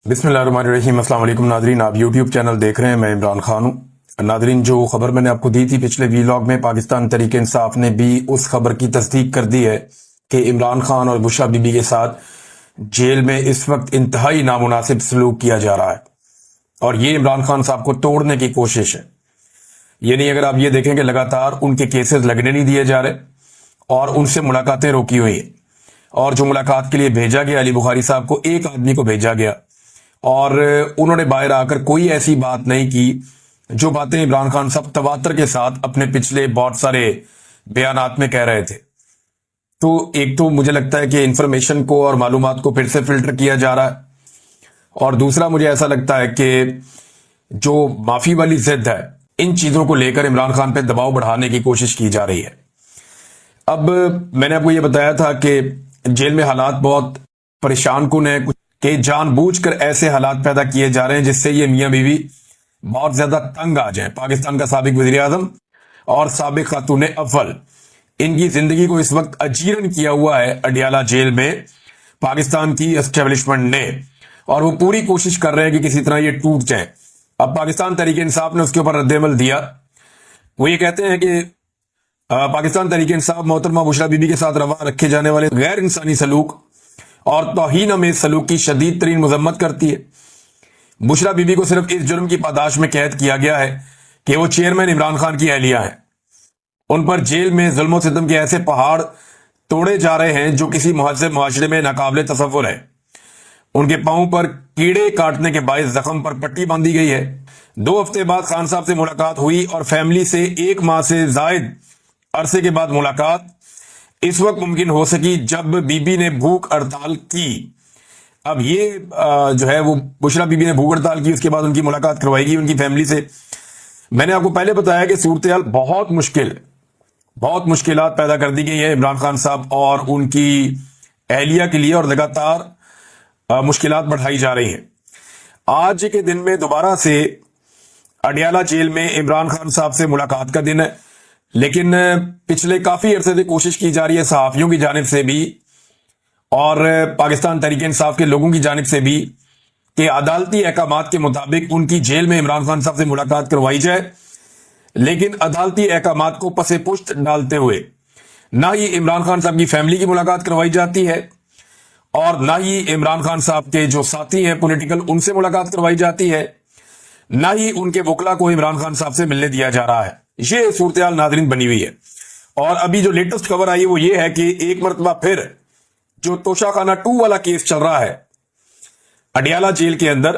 بسم اللہ الرحمن الرحیم۔ السلام علیکم ناظرین، آپ یوٹیوب چینل دیکھ رہے ہیں، میں عمران خان ہوں۔ ناظرین، جو خبر میں نے آپ کو دی تھی پچھلے ویلاگ میں، پاکستان تحریک انصاف نے بھی اس خبر کی تصدیق کر دی ہے کہ عمران خان اور بشریٰ بی بی کے ساتھ جیل میں اس وقت انتہائی نامناسب سلوک کیا جا رہا ہے، اور یہ عمران خان صاحب کو توڑنے کی کوشش ہے۔ یعنی اگر آپ یہ دیکھیں کہ لگاتار ان کے کیسز لگنے نہیں دیے جا رہے اور ان سے ملاقاتیں روکی ہوئی ہیں، اور جو ملاقات کے لیے بھیجا گیا علی بخاری صاحب کو، ایک آدمی کو بھیجا گیا اور انہوں نے باہر آ کر کوئی ایسی بات نہیں کی جو باتیں عمران خان صاحب تواتر کے ساتھ اپنے پچھلے بہت سارے بیانات میں کہہ رہے تھے۔ تو ایک تو مجھے لگتا ہے کہ انفارمیشن کو اور معلومات کو پھر سے فلٹر کیا جا رہا ہے، اور دوسرا مجھے ایسا لگتا ہے کہ جو معافی والی ضد ہے، ان چیزوں کو لے کر عمران خان پہ دباؤ بڑھانے کی کوشش کی جا رہی ہے۔ اب میں نے آپ کو یہ بتایا تھا کہ جیل میں حالات بہت پریشان کن ہیں، کہ جان بوجھ کر ایسے حالات پیدا کیے جا رہے ہیں جس سے یہ میاں بیوی بہت زیادہ تنگ آ جائیں۔ پاکستان کا سابق وزیر اعظم اور سابق خاتون اول، ان کی زندگی کو اس وقت اجیرن کیا ہوا ہے اڈیالہ جیل میں پاکستان کی اسٹیبلشمنٹ نے، اور وہ پوری کوشش کر رہے ہیں کہ کسی طرح یہ ٹوٹ جائیں۔ اب پاکستان تحریک انصاف نے اس کے اوپر رد عمل دیا۔ وہ یہ کہتے ہیں کہ پاکستان تحریک انصاف محترمہ بشریٰ بی بی کے ساتھ روا رکھے جانے والے غیر انسانی سلوک اور توہین آمیز سلوک کی شدید ترین مذمت کرتی ہے۔ بشریٰ بی بی کو صرف اس جرم کی پاداش میں قید کیا گیا ہے کہ وہ چیئرمین عمران خان کی اہلیہ ہیں۔ ان پر جیل میں ظلم و ستم کے ایسے پہاڑ توڑے جا رہے ہیں جو کسی مہذب معاشرے میں ناقابل تصور ہے۔ ان کے پاؤں پر کیڑے کاٹنے کے باعث زخم پر پٹی باندھی گئی ہے۔ 2 ہفتے بعد خان صاحب سے ملاقات ہوئی اور فیملی سے 1 ماہ سے زائد عرصے کے بعد ملاقات اس وقت ممکن ہو سکی جب بی بی نے بھوک ہڑتال کی۔ اب یہ جو ہے وہ بشریٰ بی بی نے بھوک ہڑتال کی، اس کے بعد ان کی ملاقات کروائی گئی ان کی فیملی سے۔ میں نے آپ کو پہلے بتایا کہ صورتحال بہت مشکلات پیدا کر دی گئی ہے عمران خان صاحب اور ان کی اہلیہ کے لیے، اور لگاتار مشکلات بڑھائی جا رہی ہیں۔ آج کے دن میں دوبارہ سے اڈیالہ جیل میں عمران خان صاحب سے ملاقات کا دن ہے، لیکن پچھلے کافی عرصے سے کوشش کی جا رہی ہے صحافیوں کی جانب سے بھی اور پاکستان تحریک انصاف کے لوگوں کی جانب سے بھی کہ عدالتی احکامات کے مطابق ان کی جیل میں عمران خان صاحب سے ملاقات کروائی جائے، لیکن عدالتی احکامات کو پس پشت ڈالتے ہوئے نہ ہی عمران خان صاحب کی فیملی کی ملاقات کروائی جاتی ہے، اور نہ ہی عمران خان صاحب کے جو ساتھی ہیں پولیٹیکل ان سے ملاقات کروائی جاتی ہے، نہ ہی ان کے وکلا کو عمران خان صاحب سے ملنے دیا جا رہا ہے۔ یہ صورتحال ناظرین بنی ہوئی ہے، اور ابھی جو لیٹسٹ خبر آئی وہ یہ ہے کہ ایک مرتبہ پھر جو توشہ خانہ 2 والا کیس چل رہا ہے اڈیالہ جیل کے اندر،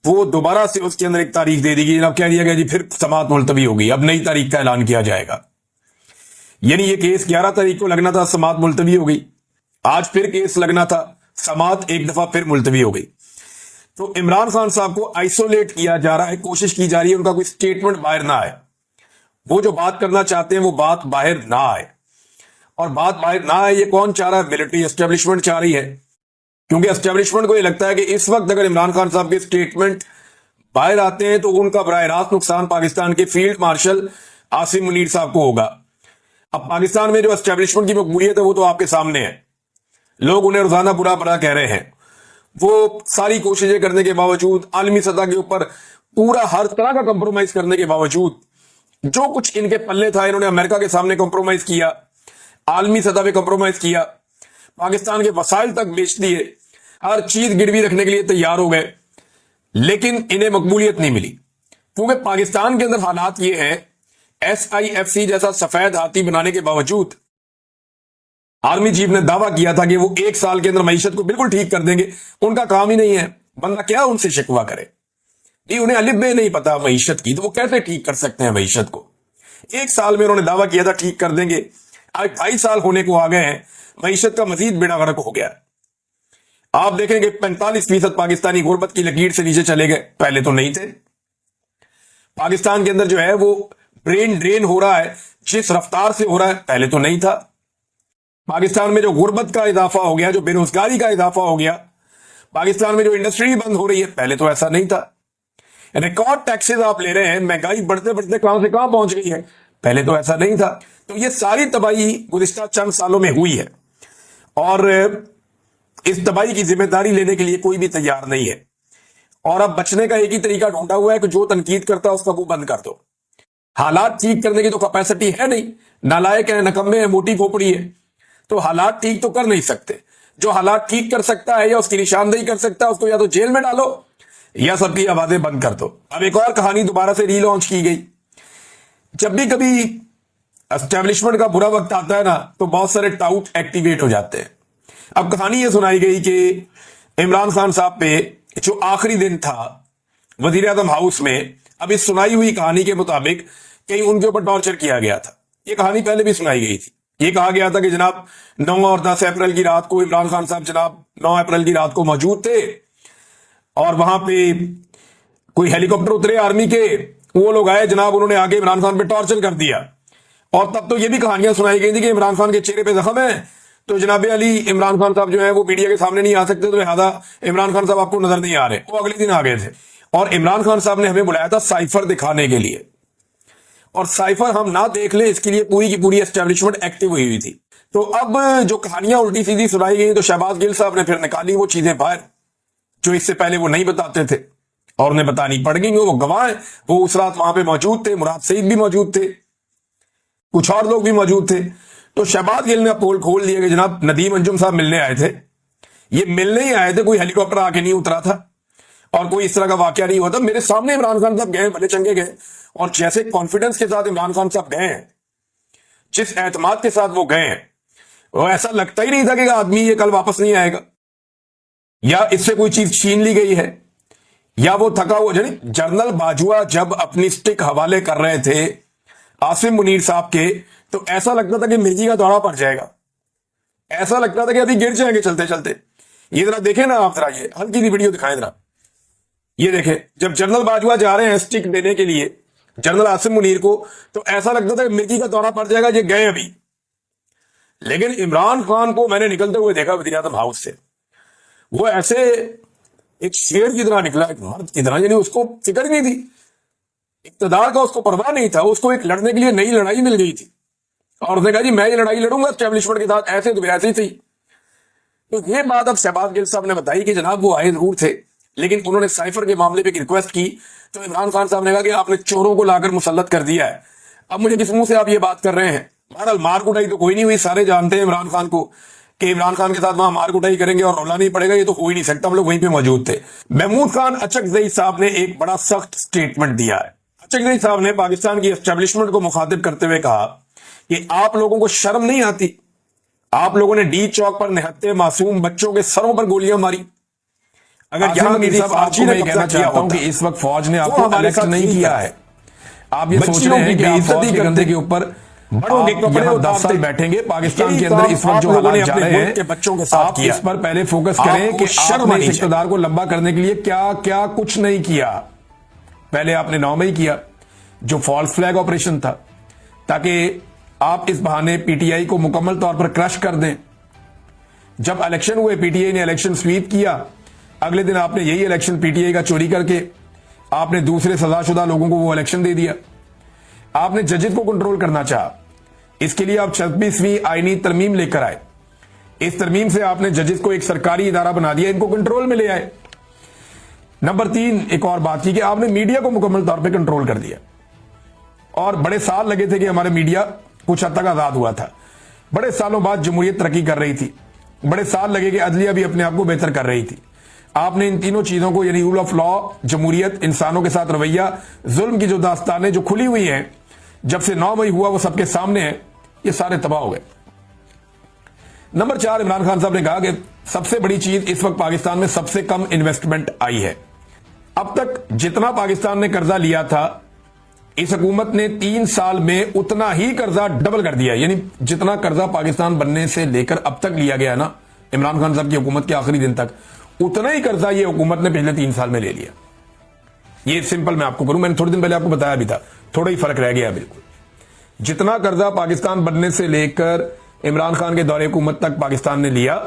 وہ دوبارہ سے اس کے اندر ایک تاریخ دے دی گئی۔ اب کہہ دیا گیا جی پھر سماعت ملتوی ہوگی، اب نئی تاریخ کا اعلان کیا جائے گا۔ یعنی یہ کیس 11 تاریخ کو لگنا تھا، سماعت ملتوی ہو گئی۔ آج پھر کیس لگنا تھا، سماعت ایک دفعہ پھر ملتوی ہو گئی۔ تو عمران خان صاحب کو آئسولیٹ کیا جا رہا ہے، کوشش کی جا رہی ہے ان کا کوئی سٹیٹمنٹ باہر نہ آئے، وہ جو بات کرنا چاہتے ہیں وہ بات باہر نہ آئے۔ اور بات باہر نہ آئے یہ کون چاہ رہا ہے؟ ملٹری اسٹیبلشمنٹ چاہ رہی ہے، کیونکہ اسٹیبلشمنٹ کو یہ لگتا ہے کہ اس وقت اگر عمران خان صاحب کے سٹیٹمنٹ باہر آتے ہیں تو ان کا براہ راست نقصان پاکستان کے فیلڈ مارشل عاصم منیر صاحب کو ہوگا۔ اب پاکستان میں جو اسٹیبلشمنٹ کی مقبولیت ہے وہ تو آپ کے سامنے ہے، لوگ انہیں روزانہ برا بھلا کہہ رہے ہیں۔ وہ ساری کوششیں کرنے کے باوجود، عالمی سطح کے اوپر پورا ہر طرح کا کمپرومائز کرنے کے باوجود، جو کچھ ان کے پلے تھا انہوں نے امریکہ کے سامنے کمپرومائز کیا، عالمی سطح پہ کمپرومائز کیا، پاکستان کے وسائل تک بیچ دیے، ہر چیز گروی رکھنے کے لیے تیار ہو گئے، لیکن انہیں مقبولیت نہیں ملی، کیونکہ پاکستان کے اندر حالات یہ ہیں، SIFC جیسا سفید ہاتھی بنانے کے باوجود آرمی چیف نے دعویٰ کیا تھا کہ وہ 1 سال کے اندر معیشت کو بالکل ٹھیک کر دیں گے۔ ان کا کام ہی نہیں ہے، بندہ کیا ان سے شکوہ کرے؟ انہیں الف بے نہیں پتا معیشت کی، تو وہ کیسے ٹھیک کر سکتے ہیں معیشت کو؟ 1 سال میں انہوں نے دعویٰ کیا تھا ٹھیک کر دیں گے، آج 2.5 سال ہونے کو آ گئے ہیں، معیشت کا مزید بیڑا غرق ہو گیا۔ آپ دیکھیں کہ 45% پاکستانی غربت کی لکیر سے نیچے چلے گئے، پہلے تو نہیں تھے۔ پاکستان کے اندر جو ہے وہ برین ڈرین ہو رہا ہے، جس رفتار سے ہو رہا ہے پہلے تو نہیں تھا۔ پاکستان میں جو غربت کا اضافہ ہو گیا، جو بے روزگاری کا اضافہ ہو گیا، پاکستان میں جو انڈسٹری بند ہو رہی ہے، پہلے تو ایسا نہیں تھا۔ ریکارڈ ٹیکسز آپ لے رہے ہیں، مہنگائی بڑھتے بڑھتے کہاں سے کہاں پہنچ گئی ہے، پہلے تو ایسا نہیں تھا۔ تو یہ ساری تباہی گزشتہ چند سالوں میں ہوئی ہے، اور اس تباہی کی ذمہ داری لینے کے لیے کوئی بھی تیار نہیں ہے۔ اور اب بچنے کا ایک ہی طریقہ ڈھونڈا ہوا ہے کہ جو تنقید کرتا ہے اس کا منہ بند کر دو. حالات ٹھیک کرنے کی تو کیپیسٹی ہے نہیں, نالائق ہے, نکمے ہیں, موٹی کھوپڑی ہے, تو حالات ٹھیک تو کر نہیں سکتے. جو حالات ٹھیک کر سکتا ہے یا اس کی نشاندہی کر سکتا ہے اس کو یا تو جیل میں ڈالو یا سب کی آوازیں بند کر دو. اب ایک اور کہانی دوبارہ سے ری لانچ کی گئی. جب بھی کبھی اسٹیبلشمنٹ کا برا وقت آتا ہے نا تو بہت سارے ٹاؤٹ ایکٹیویٹ ہو جاتے ہیں. اب کہانی یہ سنائی گئی کہ عمران خان صاحب پہ جو آخری دن تھا وزیر اعظم ہاؤس میں, اب اس سنائی ہوئی کہانی کے مطابق کہیں ان کے اوپر ٹارچر کیا گیا تھا. یہ کہانی پہلے بھی سنائی گئی تھی. یہ کہا گیا تھا کہ جناب 9 اور 10 اپریل کی رات کو عمران خان صاحب جناب 9 اپریل کی رات کو موجود تھے اور وہاں پہ کوئی ہیلی کاپٹر اترے آرمی کے, وہ لوگ آئے جناب, انہوں نے آگے عمران خان پہ ٹارچر کر دیا. اور تب تو یہ بھی کہانیاں سنائی گئی تھی کہ عمران خان کے چہرے پہ زخم ہے تو جناب علی عمران خان صاحب جو ہے وہ میڈیا کے سامنے نہیں آ سکتے, تو لہٰذا عمران خان صاحب آپ کو نظر نہیں آ رہے. وہ اگلے دن آ گئے تھے اور عمران خان صاحب نے ہمیں بلایا تھا سائفر دکھانے کے لیے, اور سائفر ہم نہ دیکھ لیں اس کے لیے پوری کی پوری اسٹیبلشمنٹ ایکٹیو ہوئی تھی. تو اب جو کہانیاں الٹی سیدھی سنائی گئی تو شہباز گل صاحب نے پھر نکالی وہ چیزیں باہر جو اس سے پہلے وہ نہیں بتاتے تھے اور انہیں بتانی پڑ گئی. وہ گواہ ہیں, وہ اس رات وہاں پہ موجود تھے, مراد سعید بھی موجود تھے, کچھ اور لوگ بھی موجود تھے. تو شہباز گل نے پول کھول دیا کہ جناب ندیم انجم صاحب ملنے آئے تھے. یہ ملنے ہی آئے تھے, کوئی ہیلی کاپٹر آ کے نہیں اترا تھا اور کوئی اس طرح کا واقعہ نہیں ہوا تھا. میرے سامنے عمران خان صاحب گئے, بھلے چنگے گئے, اور جیسے کانفیڈنس کے ساتھ عمران خان صاحب گئے ہیں, جس اعتماد کے ساتھ وہ گئے ہیں, وہ ایسا لگتا ہی نہیں تھا کہ آدمی یہ کل واپس نہیں آئے گا یا اس سے کوئی چیز چھین لی گئی ہے یا وہ تھکا ہوا. جنرل باجوہ جب اپنی سٹک حوالے کر رہے تھے عاصم منیر صاحب کے تو ایسا لگتا تھا کہ مرغی کا دورہ پڑ جائے گا, ایسا لگتا تھا کہ ابھی گر جائیں گے چلتے چلتے. یہ ذرا دیکھیں نا آپ, ذرا یہ ہلکی سی ویڈیو دکھائیں ذرا. یہ دیکھیں جب جنرل باجوہ جا رہے ہیں سٹک دینے کے لیے جنرل عاصم منیر کو تو ایسا لگتا تھا کہ مرغی کا دورہ پڑ جائے گا, یہ گئے ابھی. لیکن عمران خان کو میں نے نکلتے ہوئے دیکھا وزیر اعظم ہاؤس سے, وہ ایسے ایک شیر کی طرح نکلا, ایک مرد کی طرح, یعنی اس کو فکر نہیں تھی, اقتدار کا اس کو پرواہ نہیں تھا. اس کو ایک لڑنے کے لیے نئی لڑائی مل گئی تھی اور اس نے کہا جی میں یہ لڑائی لڑوں گا اسٹیبلشمنٹ کے ساتھ, ایسے تو ایسے ہی تھی. تو یہ بات اب شہباز گل صاحب نے بتائی کہ جناب وہ آئے ضرور تھے لیکن انہوں نے سائفر کے معاملے پہ ایک ریکویسٹ کی تو عمران خان صاحب نے کہا کہ آپ نے چوروں کو لا کر مسلط کر دیا ہے. اب مجھے کس منہ سے آپ یہ بات کر رہے ہیں؟ بہرحال مار کٹائی تو کوئی نہیں ہوئی, سارے جانتے ہیں عمران خان کو کہ عمران خان کے ساتھ وہاں مار کٹائی کریں گے اور رولا نہیں پڑے گا, یہ تو ہو ہی نہیں سکتا. ہم لوگ وہیں پہ موجود تھے. محمود خان اچکزئی صاحب نے ایک بڑا سخت سٹیٹمنٹ دیا ہے. اچکزئی صاحب نے پاکستان کی اسٹیبلشمنٹ کو مخاطب کرتے ہوئے کہا کہ آپ لوگوں کو شرم نہیں آتی, آپ لوگوں نے ڈی چوک پر نہتے معصوم بچوں کے سروں پر گولیاں ماری. اگر یہاں کسی فوجی نے کہنا چاہتا ہوں کہ اس وقت فوج نے آپ کو الیکٹ نہیں کیا ہے, آپ یہ سوچ رہے ہیں کہ آپ فوج کے کندھے کے اوپر بڑوں کے کپڑے 10 سال بیٹھیں گے. پاکستان کے اندر اس وقت جو حالات جا رہے ہیں آپ اس پر پہلے فوکس کریں کہ آپ نے اس اقتدار کو لمبا کرنے کے لیے کیا کیا کچھ نہیں کیا. پہلے آپ نے 9 مئی کیا جو فالس فلیگ آپریشن تھا تاکہ آپ اس بہانے پی ٹی آئی کو مکمل طور پر کرش کر دیں. جب الیکشن ہوئے پی ٹی آئی نے الیکشن سویپ کیا, اگلے دن آپ نے یہی الیکشن پی ٹی آئی کا چوری کر کے آپ نے دوسرے سزا شدہ لوگوں کو وہ الیکشن دے دیا. آپ نے ججز کو کنٹرول کرنا چاہا, اس کے لیے آپ 26ویں آئینی ترمیم لے کر آئے. اس ترمیم سے آپ نے ججز کو ایک سرکاری ادارہ بنا دیا, ان کو کنٹرول میں لے آئے. نمبر 3 ایک اور بات کی کہ آپ نے میڈیا کو مکمل طور پہ کنٹرول کر دیا, اور بڑے سال لگے تھے کہ ہمارے میڈیا کچھ حد تک آزاد ہوا تھا. بڑے سالوں بعد جمہوریت ترقی کر رہی تھی, بڑے سال لگے کہ عدلیہ بھی اپنے آپ کو بہتر کر رہی تھی. آپ نے ان تینوں چیزوں کو یعنی رول آف لا, جمہوریت, انسانوں کے ساتھ رویہ, ظلم کی جو داستانیں جو کھلی ہوئی ہیں جب سے 9 مئی ہوا وہ سب کے سامنے ہیں, یہ سارے تباہ ہو گئے. نمبر 4 عمران خان صاحب نے کہا کہ سب سے بڑی چیز اس وقت پاکستان میں سب سے کم انویسٹمنٹ آئی ہے. اب تک جتنا پاکستان نے قرضہ لیا تھا اس حکومت نے 3 سال میں اتنا ہی قرضہ ڈبل کر دیا. یعنی جتنا قرضہ پاکستان بننے سے لے کر اب تک لیا گیا نا عمران خان صاحب کی حکومت کے آخری دن تک, اتنا ہی قرضہ یہ حکومت نے پچھلے 3 سال میں لے لیا. یہ سمپل میں آپ کو کروں, میں نے تھوڑے دن پہلے آپ کو بتایا بھی تھا, تھوڑا ہی فرق رہ گیا بالکل. جتنا قرضہ پاکستان بننے سے لے کر عمران خان کے دور حکومت تک پاکستان نے لیا,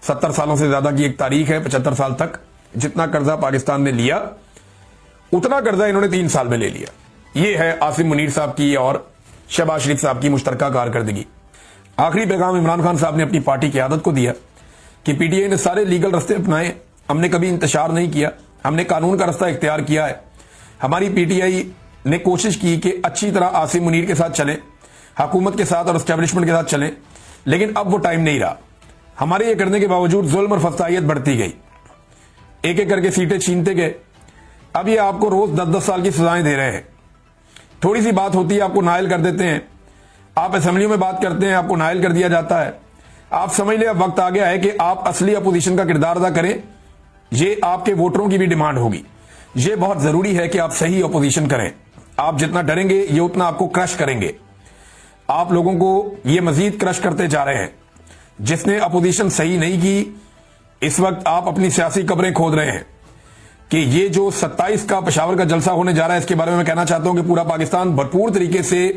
70 سالوں سے زیادہ کی ایک تاریخ ہے, 75 سال تک جتنا قرضہ پاکستان نے لیا اتنا قرضہ انہوں نے 3 سال میں لے لیا. یہ ہے عاصم منیر صاحب کی اور شہباز شریف صاحب کی مشترکہ کارکردگی. آخری پیغام عمران خان صاحب نے اپنی پارٹی قیادت کو دیا کہ پی ٹی آئی نے سارے لیگل رستے اپنائے, ہم نے کبھی انتشار نہیں کیا, ہم نے قانون کا رستہ اختیار کیا ہے. ہماری پی ٹی آئی نے کوشش کی کہ اچھی طرح عاصم منیر کے ساتھ چلیں, حکومت کے ساتھ اور اسٹیبلشمنٹ کے ساتھ چلیں, لیکن اب وہ ٹائم نہیں رہا. ہمارے یہ کرنے کے باوجود ظلم اور فسادیت بڑھتی گئی, ایک ایک کر کے سیٹیں چھینتے گئے. اب یہ آپ کو روز 10-10 سال کی سزائیں دے رہے ہیں. تھوڑی سی بات ہوتی ہے آپ کو نائل کر دیتے ہیں, آپ اسمبلیوں میں بات کرتے ہیں آپ کو نائل کر دیا جاتا ہے. آپ سمجھ لیں اب وقت آ گیا ہے کہ آپ اصلی اپوزیشن کا کردار ادا کریں. یہ آپ کے ووٹروں کی بھی ڈیمانڈ ہوگی. یہ بہت ضروری ہے کہ آپ صحیح اپوزیشن کریں. آپ جتنا ڈریں گے یہ اتنا آپ کو کرش کریں گے. آپ لوگوں کو یہ مزید کرش کرتے جا رہے ہیں. جس نے اپوزیشن صحیح نہیں کی, اس وقت آپ اپنی سیاسی قبریں کھود رہے ہیں. کہ یہ جو 27 کا پشاور کا جلسہ ہونے جا رہا ہے, اس کے بارے میں کہنا چاہتا ہوں کہ پورا پاکستان بھرپور طریقے سے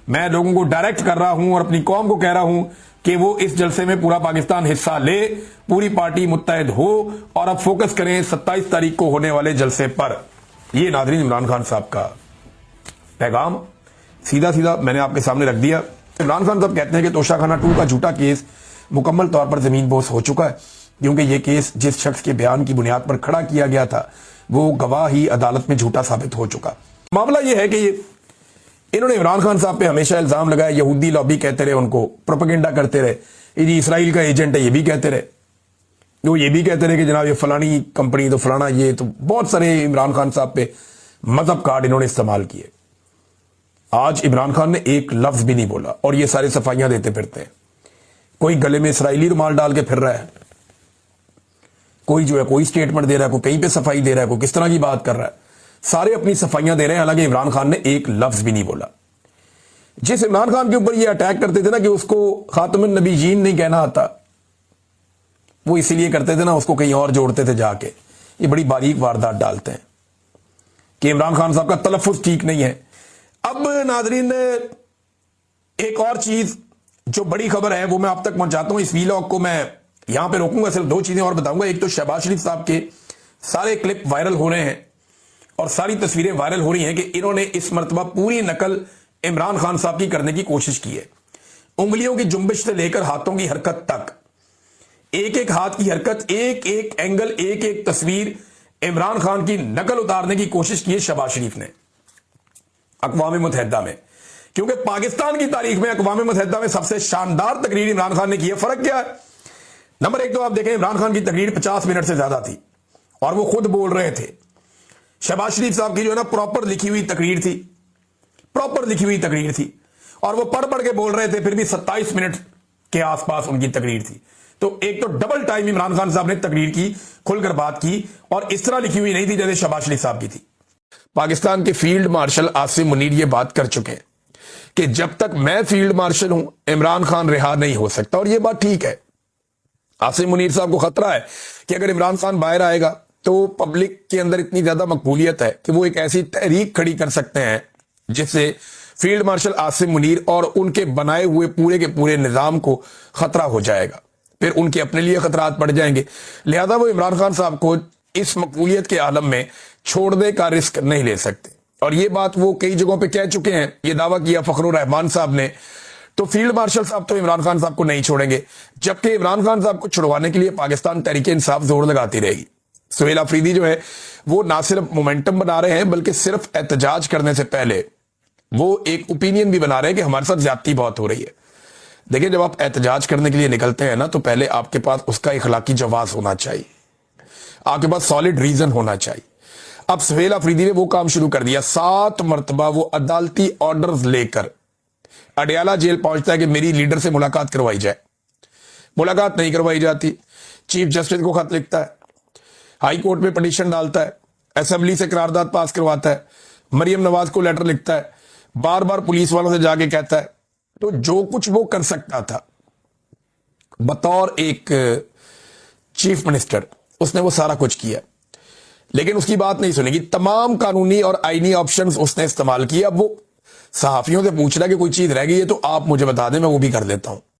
میں لوگوں کو ڈائریکٹ کر رہا ہوں اور اپنی قوم کو کہہ رہا ہوں کہ وہ اس جلسے میں پورا پاکستان حصہ لے, پوری پارٹی متحد ہو اور اب فوکس کریں 27 تاریخ کو ہونے والے جلسے پر. یہ ناظرین عمران خان صاحب کا پیغام سیدھا سیدھا میں نے آپ کے سامنے رکھ دیا. عمران خان صاحب کہتے ہیں کہ توشہ خانہ 2 کا جھوٹا کیس مکمل طور پر زمین بوس ہو چکا ہے, کیونکہ یہ کیس جس شخص کے بیان کی بنیاد پر کھڑا کیا گیا تھا وہ گواہ ہی عدالت میں جھوٹا ثابت ہو چکا. معاملہ یہ ہے کہ انہوں نے عمران خان صاحب پہ ہمیشہ الزام لگایا, یہودی لابی کہتے رہے, ان کو پروپیگنڈا کرتے رہے, یہ اسرائیل کا ایجنٹ ہے یہ بھی کہتے رہے, وہ یہ بھی کہتے رہے کہ جناب یہ فلانی کمپنی تو فلانا, یہ تو بہت سارے عمران خان صاحب پہ مذہب کارڈ انہوں نے استعمال کیے. آج عمران خان نے ایک لفظ بھی نہیں بولا اور یہ سارے صفائیاں دیتے پھرتے ہیں. کوئی گلے میں اسرائیلی رومال ڈال کے پھر رہا ہے, کوئی جو ہے کوئی سٹیٹمنٹ دے رہا ہے, کوئی کہیں پہ صفائی دے رہا ہے, کوئی کس طرح کی بات کر رہا ہے. سارے اپنی صفائیاں دے رہے ہیں, حالانکہ عمران خان نے ایک لفظ بھی نہیں بولا. جس عمران خان کے اوپر یہ اٹیک کرتے تھے نا کہ اس کو خاتم النبیین نہیں کہنا آتا, وہ اسی لیے کرتے تھے نا, اس کو کہیں اور جوڑتے تھے جا کے. یہ بڑی باریک واردات ڈالتے ہیں کہ عمران خان صاحب کا تلفظ ٹھیک نہیں ہے. اب ناظرین ایک اور چیز جو بڑی خبر ہے وہ میں آپ تک پہنچاتا ہوں. اس ویلاگ کو میں یہاں پہ روکوں گا, صرف 2 چیزیں اور بتاؤں گا. ایک تو شہباز شریف صاحب کے سارے کلپ وائرل ہو رہے ہیں اور ساری تصویریں وائرل ہو رہی ہیں کہ انہوں نے اس مرتبہ پوری نقل عمران خان صاحب کی کرنے کی کوشش کی ہے. انگلیوں کی جنبش سے لے کر ہاتھوں کی حرکت تک, ایک ایک ہاتھ کی حرکت, ایک ایک اینگل, ایک ایک تصویر عمران خان کی نقل اتارنے کی کوشش کی ہے شہباز شریف نے اقوام متحدہ میں. کیونکہ پاکستان کی تاریخ میں اقوام متحدہ میں سب سے شاندار تقریر عمران خان نے کی ہے. فرق کیا ہے؟ نمبر 1 تو آپ دیکھیں عمران خان کی تقریر 50 منٹ سے زیادہ تھی اور وہ خود بول رہے تھے. شہباز شریف صاحب کی جو ہے نا پراپر لکھی ہوئی تقریر تھی, پراپر لکھی ہوئی تقریر تھی, اور وہ پڑھ کے بول رہے تھے, پھر بھی 27 منٹ کے آس پاس ان کی تقریر تھی. تو ایک تو ڈبل ٹائم عمران خان صاحب نے تقریر کی, کھل کر بات کی, اور اس طرح لکھی ہوئی نہیں تھی جیسے شہباز شریف صاحب کی تھی. پاکستان کے فیلڈ مارشل عاصم منیر یہ بات کر چکے ہیں کہ جب تک میں فیلڈ مارشل ہوں عمران خان رہا نہیں ہو سکتا, اور یہ بات ٹھیک ہے. عاصم منیر صاحب کو خطرہ ہے کہ اگر عمران خان باہر آئے گا تو پبلک کے اندر اتنی زیادہ مقبولیت ہے کہ وہ ایک ایسی تحریک کھڑی کر سکتے ہیں جس سے فیلڈ مارشل عاصم منیر اور ان کے بنائے ہوئے پورے کے پورے نظام کو خطرہ ہو جائے گا, پھر ان کے اپنے لیے خطرات پڑ جائیں گے. لہذا وہ عمران خان صاحب کو اس مقبولیت کے عالم میں چھوڑنے کا رسک نہیں لے سکتے. اور یہ بات وہ کئی جگہوں پہ کہہ چکے ہیں, یہ دعویٰ کیا فخر الرحمان صاحب نے. تو فیلڈ مارشل صاحب تو عمران خان صاحب کو نہیں چھوڑیں گے, جبکہ عمران خان صاحب کو چھڑوانے کے لیے پاکستان تحریک انصاف زور لگاتی رہے گی. سہیل آفریدی جو ہے وہ نہ صرف مومنٹم بنا رہے ہیں بلکہ صرف احتجاج کرنے سے پہلے وہ ایک اوپینین بھی بنا رہے ہیں کہ ہمارے ساتھ زیادتی بہت ہو رہی ہے. دیکھیں جب آپ احتجاج کرنے کے لیے نکلتے ہیں نا تو پہلے آپ کے پاس اس کا اخلاقی جواز ہونا چاہیے, آپ کے پاس سالڈ ریزن ہونا چاہیے. اب سہیل آفریدی نے وہ کام شروع کر دیا, 7 مرتبہ وہ عدالتی آرڈرز لے کر اڈیالہ جیل پہنچتا ہے کہ میری لیڈر سے ملاقات کروائی جائے. ملاقات نہیں کروائی جاتی, چیف جسٹس کو خط لکھتا ہے, ہائی کورٹ میں پٹیشن ڈالتا ہے, اسمبلی سے قرارداد پاس کرواتا ہے, مریم نواز کو لیٹر لکھتا ہے, بار بار پولیس والوں سے جا کے کہتا ہے. تو جو کچھ وہ کر سکتا تھا بطور ایک چیف منسٹر اس نے وہ سارا کچھ کیا, لیکن اس کی بات نہیں سنے گی. تمام قانونی اور آئینی آپشنز اس نے استعمال کیا. اب وہ صحافیوں سے پوچھ رہا ہے کہ کوئی چیز رہ گئی ہے تو آپ مجھے بتا دیں, میں وہ بھی کر دیتا ہوں.